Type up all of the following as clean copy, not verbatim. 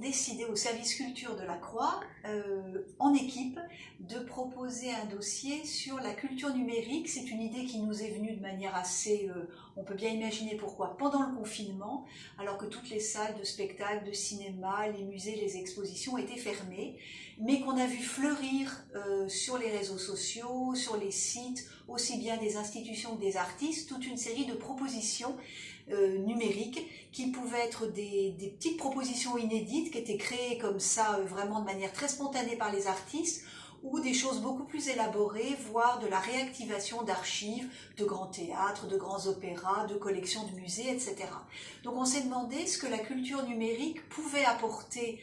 Décidé au service culture de la Croix, en équipe, de proposer un dossier sur la culture numérique. C'est une idée qui nous est venue de manière assez, on peut bien imaginer pourquoi, pendant le confinement, alors que toutes les salles de spectacle, de cinéma, les musées, les expositions étaient fermées, mais qu'on a vu fleurir sur les réseaux sociaux, sur les sites, aussi bien des institutions que des artistes, toute une série de propositions numériques qui pouvaient être des petites propositions inédites qui étaient créées comme ça vraiment de manière très spontanée par les artistes, ou des choses beaucoup plus élaborées, voire de la réactivation d'archives, de grands théâtres, de grands opéras, de collections de musées, etc. Donc on s'est demandé ce que la culture numérique pouvait apporter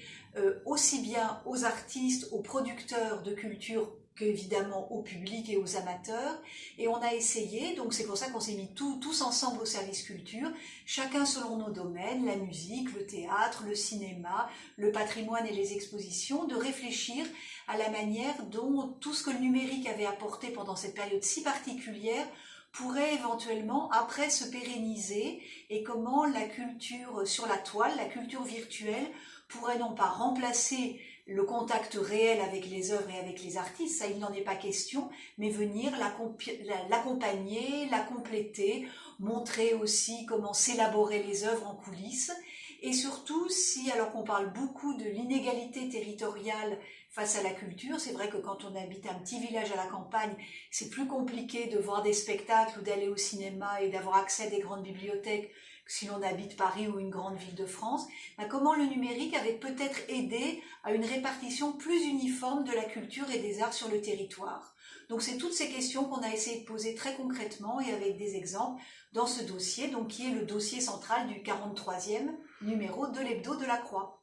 aussi bien aux artistes, aux producteurs de culture, qu'évidemment au public et aux amateurs, et on a essayé, donc c'est pour ça qu'on s'est mis tous ensemble au service culture, chacun selon nos domaines, la musique, le théâtre, le cinéma, le patrimoine et les expositions, de réfléchir à la manière dont tout ce que le numérique avait apporté pendant cette période si particulière pourrait éventuellement après se pérenniser, et comment la culture sur la toile, la culture virtuelle, pourrait non pas remplacer le contact réel avec les œuvres et avec les artistes, ça il n'en est pas question, mais venir l'accompagner, la compléter, montrer aussi comment s'élaborer les œuvres en coulisses, et surtout si, alors qu'on parle beaucoup de l'inégalité territoriale face à la culture, c'est vrai que quand on habite un petit village à la campagne, c'est plus compliqué de voir des spectacles ou d'aller au cinéma et d'avoir accès à des grandes bibliothèques que si l'on habite Paris ou une grande ville de France. Comment le numérique avait peut-être aidé à une répartition plus uniforme de la culture et des arts sur le territoire. Donc c'est toutes ces questions qu'on a essayé de poser très concrètement et avec des exemples dans ce dossier, donc qui est le dossier central du 43e numéro de l'Hebdo de la Croix.